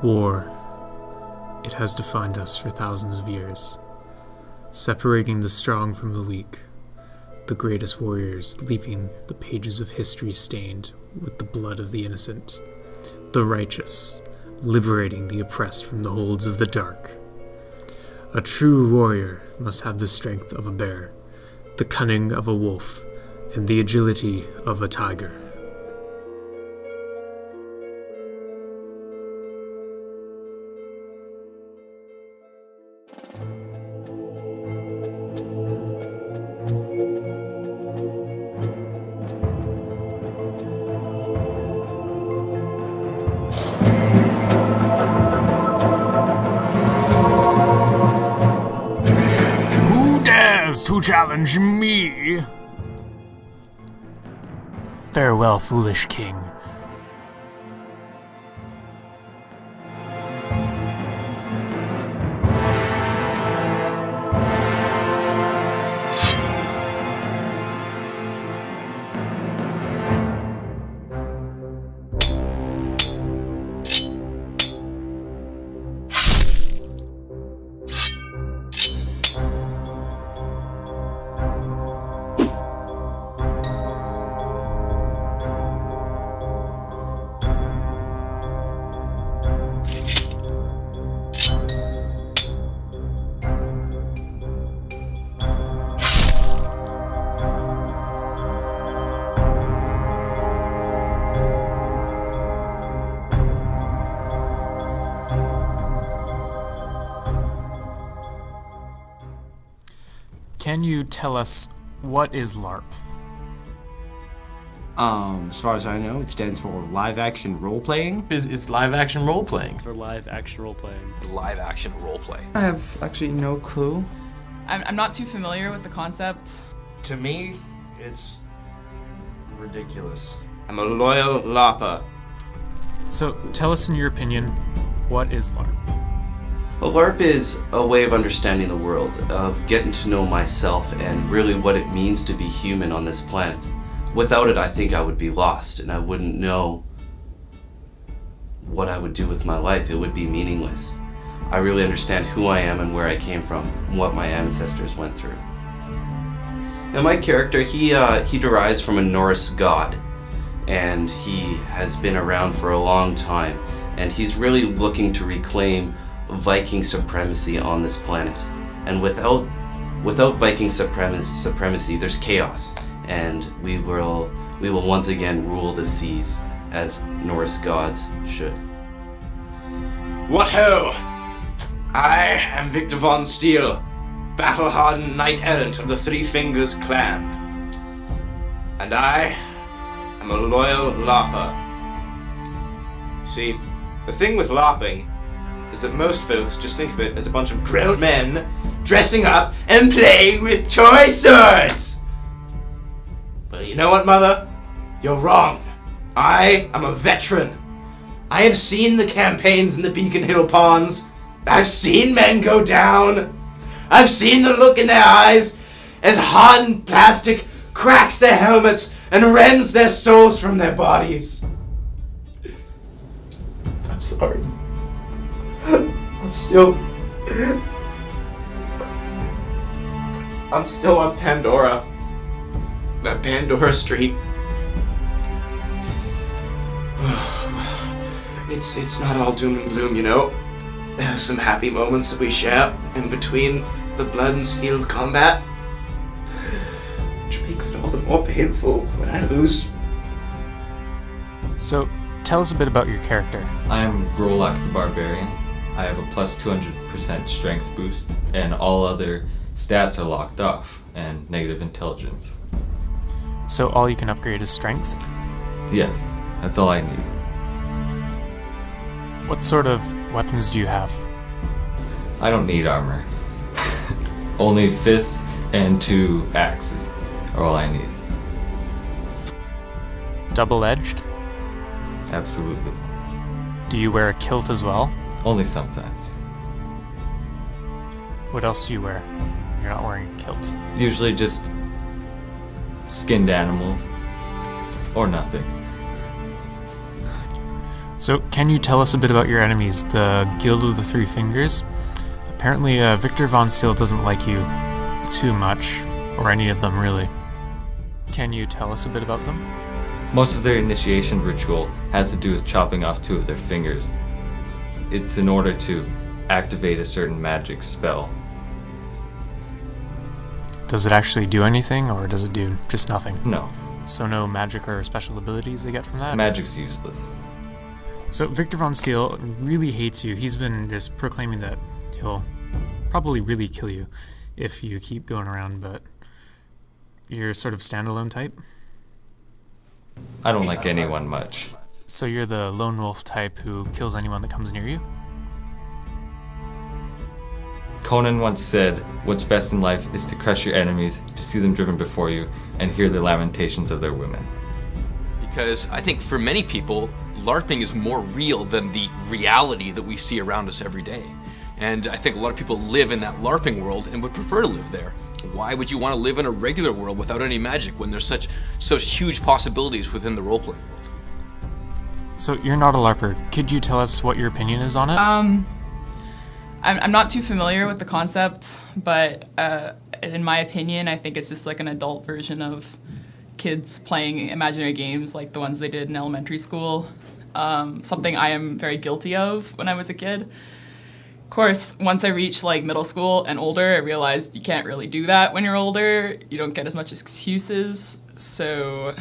War. It has defined us for thousands of years, separating the strong from the weak, the greatest warriors leaving the pages of history stained with the blood of the innocent, the righteous liberating the oppressed from the holds of the dark. A true warrior must have the strength of a bear, the cunning of a wolf, and the agility of a tiger. To challenge me. Farewell, foolish king. Can you tell us what is LARP? As far as I know, it stands for live action role playing. It's live action role playing. For live action role playing. Live action role play. I have actually no clue. I'm not too familiar with the concept. To me, it's ridiculous. I'm a loyal LARPer. So, tell us in your opinion, what is LARP? Well, LARP is a way of understanding the world, of getting to know myself and really what it means to be human on this planet. Without it, I think I would be lost and I wouldn't know what I would do with my life. It would be meaningless. I really understand who I am and where I came from and what my ancestors went through. Now, my character, he derives from a Norse god, and he has been around for a long time, and he's really looking to reclaim Viking supremacy on this planet. And without Viking supremacy, there's chaos, and we will once again rule the seas as Norse gods should. What ho! I am Victor Von Steel, battle-hardened knight-errant of the Three Fingers clan. And I am a loyal LARPer. See, the thing with LARPing is that most folks just think of it as a bunch of grown men dressing up and playing with toy swords. But you know what, Mother? You're wrong. I am a veteran. I have seen the campaigns in the Beacon Hill Ponds. I've seen men go down. I've seen the look in their eyes as hardened plastic cracks their helmets and rends their souls from their bodies. I'm sorry. I'm still on Pandora. That Pandora Street. It's not all doom and gloom, you know. There's some happy moments that we share in between the blood and steel of combat, which makes it all the more painful when I lose. So, tell us a bit about your character. I am Grolak the Barbarian. I have a plus 200% strength boost, and all other stats are locked off, and negative intelligence. So all you can upgrade is strength? Yes, that's all I need. What sort of weapons do you have? I don't need armor. Only fists and 2 axes are all I need. Double-edged? Absolutely. Do you wear a kilt as well? Only sometimes. What else do you wear when you're not wearing a kilt? Usually just skinned animals, or nothing. So, can you tell us a bit about your enemies, the Guild of the Three Fingers? Apparently, Victor Von Steele doesn't like you too much, or any of them really. Can you tell us a bit about them? Most of their initiation ritual has to do with chopping off 2 of their fingers. It's in order to activate a certain magic spell. Does it actually do anything, or does it do just nothing? No, So no magic or special abilities they get from that? magic's useless. So Victor Von Steele really hates you. He's been just proclaiming that he'll probably really kill you if you keep going around, but you're sort of standalone type? I don't like anyone much. So you're the lone wolf type who kills anyone that comes near you? Conan once said, "What's best in life is to crush your enemies, to see them driven before you, and hear the lamentations of their women." Because I think for many people, LARPing is more real than the reality that we see around us every day. And I think a lot of people live in that LARPing world and would prefer to live there. Why would you want to live in a regular world without any magic when there's such huge possibilities within the role-playing world? So you're not a LARPer. Could you tell us what your opinion is on it? I'm not too familiar with the concept, but in my opinion, I think it's just like an adult version of kids playing imaginary games like the ones they did in elementary school. Something I am very guilty of when I was a kid. Of course, once I reached like middle school and older, I realized you can't really do that when you're older. You don't get as much excuses. So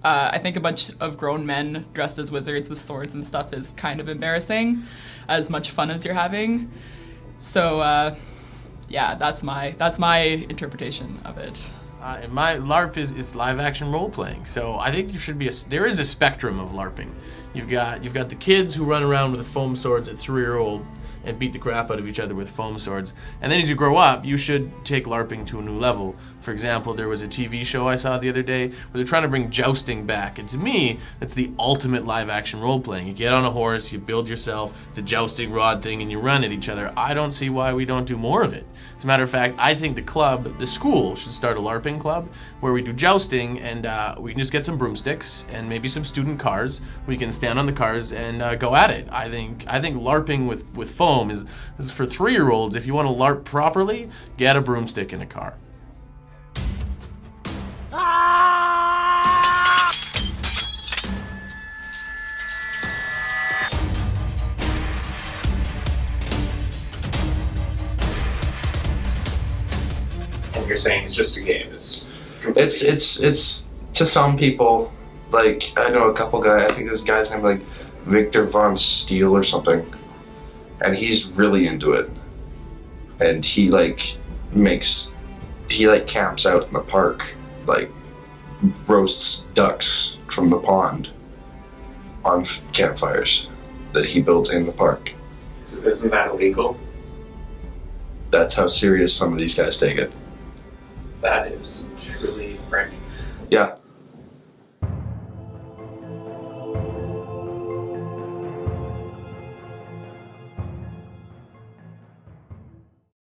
I think a bunch of grown men dressed as wizards with swords and stuff is kind of embarrassing, as much fun as you're having. So yeah, that's my interpretation of it. And my LARP is live action role playing. So I think there is a spectrum of LARPing. You've got the kids who run around with foam swords at 3-year-old and beat the crap out of each other with foam swords. And then as you grow up, you should take LARPing to a new level. For example, there was a TV show I saw the other day where they're trying to bring jousting back. And to me, that's the ultimate live action role playing. You get on a horse, you build yourself the jousting rod thing, and you run at each other. I don't see why we don't do more of it. As a matter of fact, I think the school should start a LARPing club where we do jousting, and we can just get some broomsticks and maybe some student cars. We can stand on the cars and go at it. I think LARPing with foam is for 3-year-olds. If you want to LARP properly, get a broomstick in a car. And you're saying it's just a game. It's to some people, like I know a couple guys. I think this guy's name like Victor Von Steele or something, and he's really into it. And he camps out in the park, like roasts ducks from the pond on campfires that he builds in the park. Isn't that illegal? That's how serious some of these guys take it. That is truly frightening. Yeah,